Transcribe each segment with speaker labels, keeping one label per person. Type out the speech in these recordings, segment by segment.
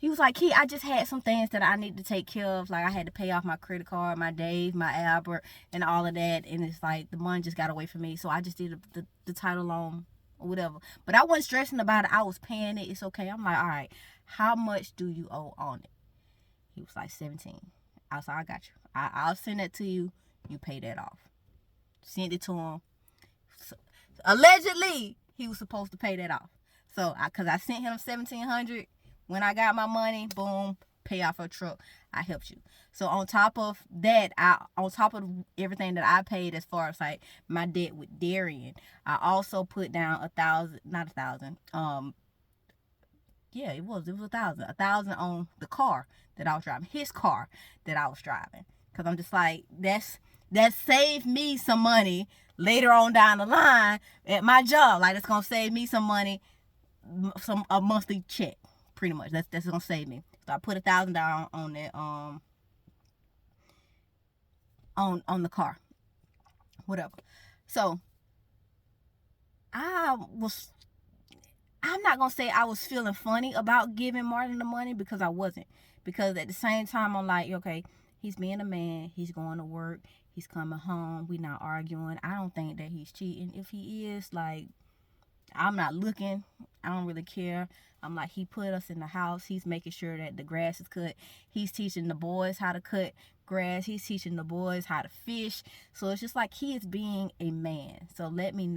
Speaker 1: He was like, Key, I just had some things that I need to take care of. Like, I had to pay off my credit card, my Dave, my Albert, and all of that. And it's like, the money just got away from me. So I just did the title loan or whatever. But I wasn't stressing about it. I was paying it. It's okay. I'm like, all right, how much do you owe on it? He was like, 17. I was like, I got you. I'll send that to you. You pay that off. Send it to him. So, allegedly, he was supposed to pay that off. So, because I sent him $1,700. When I got my money, boom, pay off her truck. I helped you. So on top of that, on top of everything that I paid as far as like my debt with Darian, I also put down $1,000, not $1,000. Yeah, it was $1,000. $1,000 on the car that I was driving, his car that I was driving. Cause I'm just like, that saved me some money later on down the line at my job. Like, it's gonna save me some money, a monthly check. Pretty much, that's gonna save me. So I put $1,000 down on that on the car, whatever. So I'm not gonna say I was feeling funny about giving Martin the money, because I wasn't. Because at the same time, I'm like, okay, he's being a man. He's going to work. He's coming home. We not arguing. I don't think that he's cheating. If he is, like, I'm not looking. I don't really care. I'm like, he put us in the house. He's making sure that the grass is cut. He's teaching the boys how to cut grass. He's teaching the boys how to fish. So it's just like he is being a man. So let me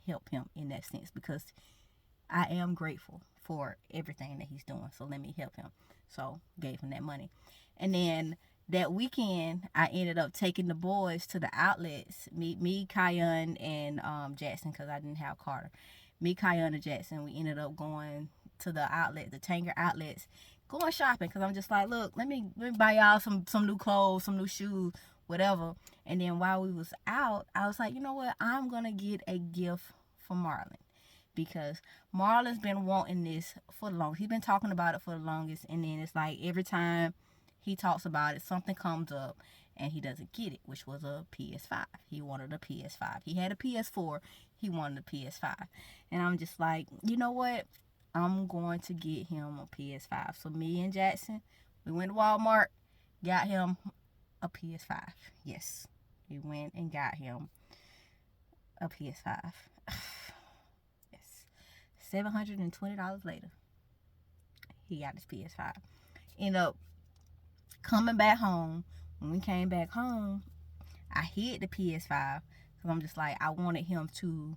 Speaker 1: help him in that sense, because I am grateful for everything that he's doing. So let me help him. So gave him that money. And then that weekend, I ended up taking the boys to the outlets. Me, Kyan, and Jackson, because I didn't have Carter. Me, Kyan, and Jackson, we ended up going to the outlet, the Tanger outlets, going shopping. Because I'm just like, look, let me buy y'all some new clothes, some new shoes, whatever. And then while we was out, I was like, you know what? I'm going to get a gift for Marlon. Because Marlon's been wanting this for the longest. He's been talking about it for the longest. And then it's like every time he talks about it, something comes up and he doesn't get it, which was a PS5. He wanted a PS5. He had a PS4. He wanted a PS5. And I'm just like, you know what? I'm going to get him a PS5. So me and Jackson, we went to Walmart, got him a PS5. Yes. We went and got him a PS5. Yes. $720 later, he got his PS5. Ended up coming back home. When we came back home, I hid the PS5 because I'm just like, I wanted him to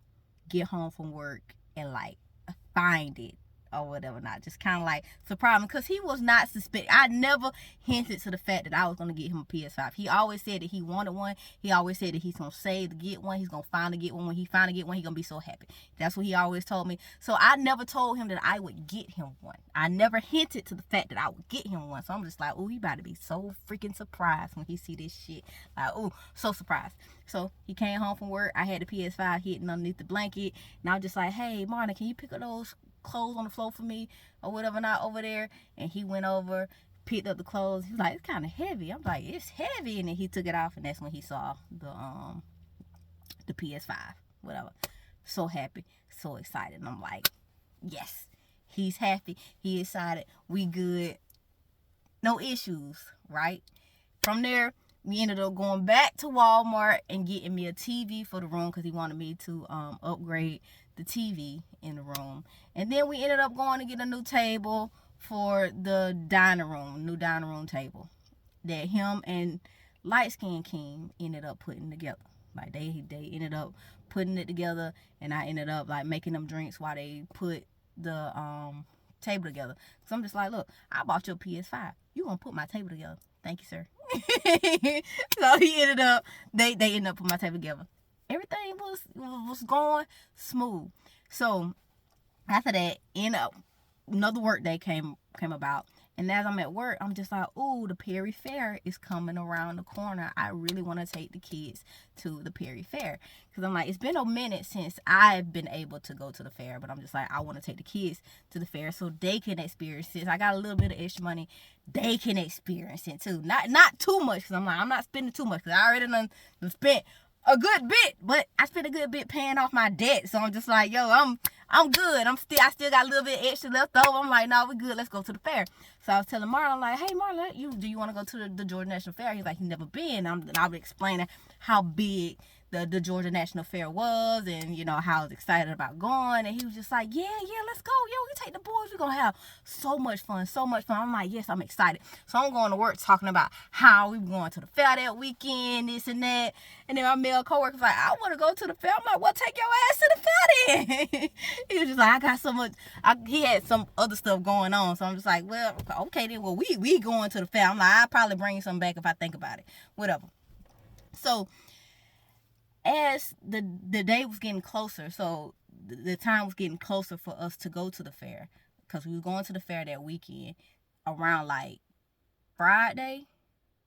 Speaker 1: get home from work and like find it or whatever, not just kind of like surprise him, because he was not suspect. I never hinted to the fact that I was going to get him a PS5. He always said that he wanted one. He always said that he's going to save to get one. He's going to finally get one. When he finally get one, he's going to be so happy. That's what he always told me. So I never told him that I would get him one. I never hinted to the fact that I would get him one. So I'm just like, oh, he about to be so freaking surprised when he see this shit. Like, oh, so surprised. So he came home from work. I had the PS5 hidden underneath the blanket. And I was just like, hey, Marna, can you pick up those clothes on the floor for me or whatever, not over there? And he went over, picked up the clothes. He was like, it's kind of heavy. I'm like, it's heavy. And then he took it off, and that's when he saw the PS5, whatever. So happy, so excited. And I'm like, yes, he's happy, he excited, we good, no issues, right? From there, we ended up going back to Walmart and getting me a TV for the room, because he wanted me to upgrade the TV in the room. And then we ended up going to get a new table for the dining room, new dining room table that him and Light Skin King ended up putting together. Like they ended up putting it together, and I ended up like making them drinks while they put the table together. So I'm just like, look, I bought your PS5. You gonna put my table together? Thank you, sir. So he ended up, they ended up putting my table together. Everything was going smooth. So after that, another work day came about. And as I'm at work, I'm just like, ooh, the Perry Fair is coming around the corner. I really want to take the kids to the Perry Fair. Because I'm like, it's been a minute since I've been able to go to the fair. But I'm just like, I want to take the kids to the fair so they can experience it. I got a little bit of extra money. They can experience it too. Not too much, because I'm like, I'm not spending too much. Because I already done spent a good bit. But I spent a good bit paying off my debt. So I'm just like, yo, I'm I'm good. I still got a little bit extra left over. I'm like, no, we're good. Let's go to the fair. So I was telling Marlon, I'm like, hey, Marlon, do you want to go to the Georgia National Fair? He's like, he's never been. And I was explaining how big the Georgia National Fair was, and how I was excited about going. And he was just like, yeah, let's go. Yeah, we can take the boys. We're gonna have so much fun. I'm like, yes, I'm excited. So I'm going to work talking about how we were going to the fair that weekend, this and that. And then my male coworker's like, I want to go to the fair. I'm like, well, take your ass to the fair then. He was just like, I got so much. He had some other stuff going on. So I'm just like, well, okay then. Well, we going to the fair. I'm like, I'll probably bring something back if I think about it. Whatever. So as the day was getting closer, so the time was getting closer for us to go to the fair, because we were going to the fair that weekend around like Friday.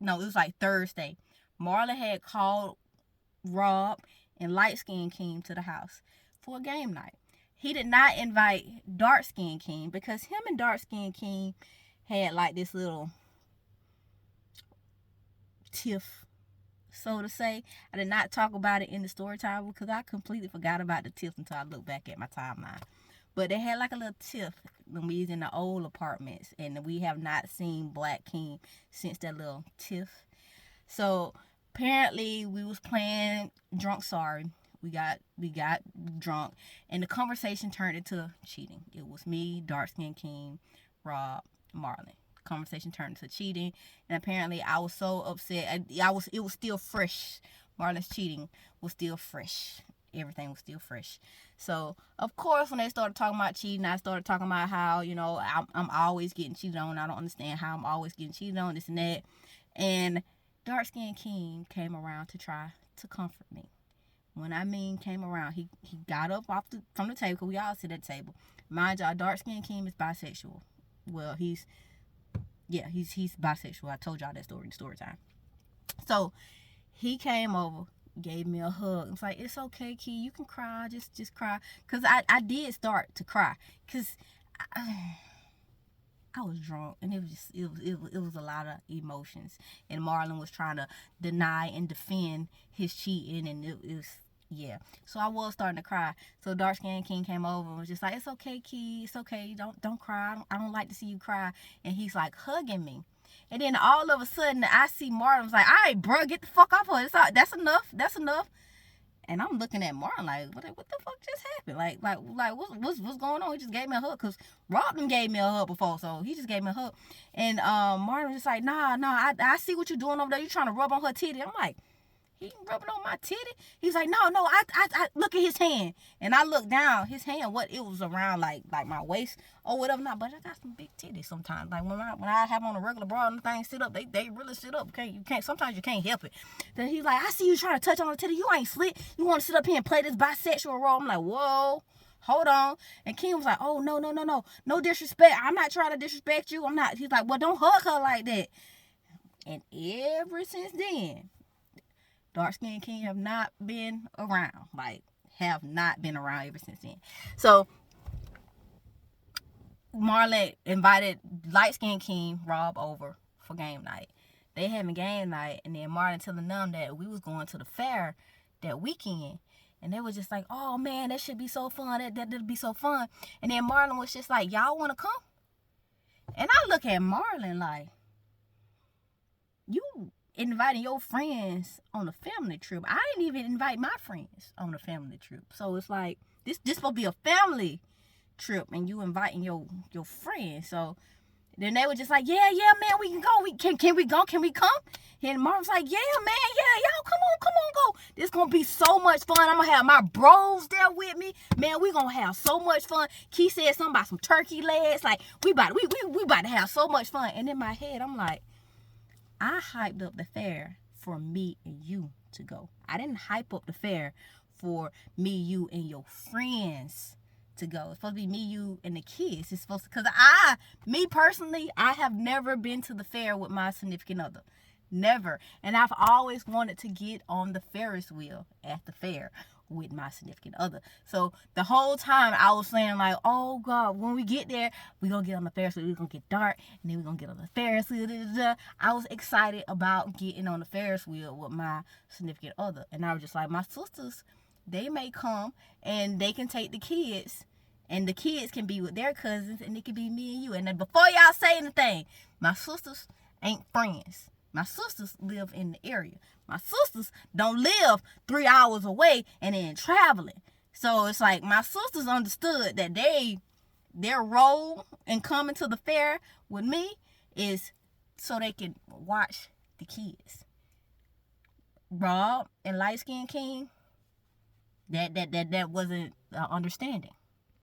Speaker 1: No, it was like Thursday. Marla had called Rob and Light Skin King to the house for a game night. He did not invite Dark Skin King because him and Dark Skin King had like this little tiff, so to say. I did not talk about it in the story time because I completely forgot about the tiff until I looked back at my timeline. But they had like a little tiff when we was in the old apartments, and we have not seen Black King since that little tiff. So apparently we was playing Drunk Sorry. We got drunk, and the conversation turned into cheating. It was me, Dark Skin King, Rob, Marlon. Conversation turned into cheating, and apparently I was so upset. It was still fresh. Marlon's cheating was still fresh. Everything was still fresh. So of course, when they started talking about cheating, I started talking about how I'm always getting cheated on. I don't understand how I'm always getting cheated on, this and that. And Dark Skin King came around to try to comfort me. When I mean came around, he got up from the table, because we all sit at the table. Mind y'all, Dark Skin King is bisexual. Well, he's bisexual. I told y'all that story in story time. So he came over, gave me a hug. It's like, it's okay, Key, you can cry, just cry. Because I did start to cry, because I was drunk, and it was a lot of emotions. And Marlon was trying to deny and defend his cheating, and it was, yeah. So I was starting to cry. So Dark Skin King came over and was just like, it's okay, Key, it's okay, don't cry. I don't like to see you cry. And he's like hugging me. And then all of a sudden I see Marlon's like, all right, bro, get the fuck off her. That's enough. And I'm looking at Marlon like, what the fuck just happened? Like what's going on? He just gave me a hug, because Robin gave me a hug before, so he just gave me a hug. And Marlon was just like, nah, I see what you're doing over there. You trying to rub on her titty. I'm like, he rubbing on my titty? He's like, no, I look at his hand. And I look down, his hand, it was around like my waist or whatever. Not, but I got some big titties sometimes. Like when I have on a regular bra and things sit up, they really sit up. You can't sometimes you can't help it. Then he's like, I see you trying to touch on the titty. You ain't slick. You want to sit up here and play this bisexual role. I'm like, whoa, hold on. And King was like, oh, no disrespect. I'm not trying to disrespect you. I'm not. He's like, well, don't hug her like that. And ever since then, Dark Skin King have not been around. Have not been around ever since then. So Marlon invited Light Skin King, Rob, over for game night. They having game night, and then Marlon telling them that we was going to the fair that weekend. And they was just like, oh man, that should be so fun. That'll be so fun. And then Marlon was just like, y'all want to come? And I look at Marlon like, you inviting your friends on a family trip. I didn't even invite my friends on a family trip. So it's like, this supposed to be a family trip, and you inviting your friends. So then they were just like, yeah, man, we can go. Can we go? Can we come? And Marvin's like, yeah, man, yeah, y'all come on, go. This gonna be so much fun. I'm gonna have my bros there with me. Man, we gonna have so much fun. Key said something about some turkey legs. Like, we about to have so much fun. And in my head, I'm like, I hyped up the fair for me and you to go. I didn't hype up the fair for me, you, and your friends to go. It's supposed to be me, you, and the kids. It's supposed to, because me personally, I have never been to the fair with my significant other. Never. And I've always wanted to get on the Ferris wheel at the fair with my significant other. So the whole time I was saying like, oh God, when we get there, we're going to get on the Ferris wheel. We're going to get dark, and then we're going to get on the Ferris wheel. I was excited about getting on the Ferris wheel with my significant other. And I was just like, my sisters, they may come and they can take the kids, And the kids can be with their cousins, and it can be me and you. And then before y'all say anything, my sisters ain't friends. My sisters live in the area. My sisters don't live 3 hours away and then traveling. So it's like my sisters understood that their role in coming to the fair with me is so they can watch the kids. Rob and Light Skin King, that wasn't understanding.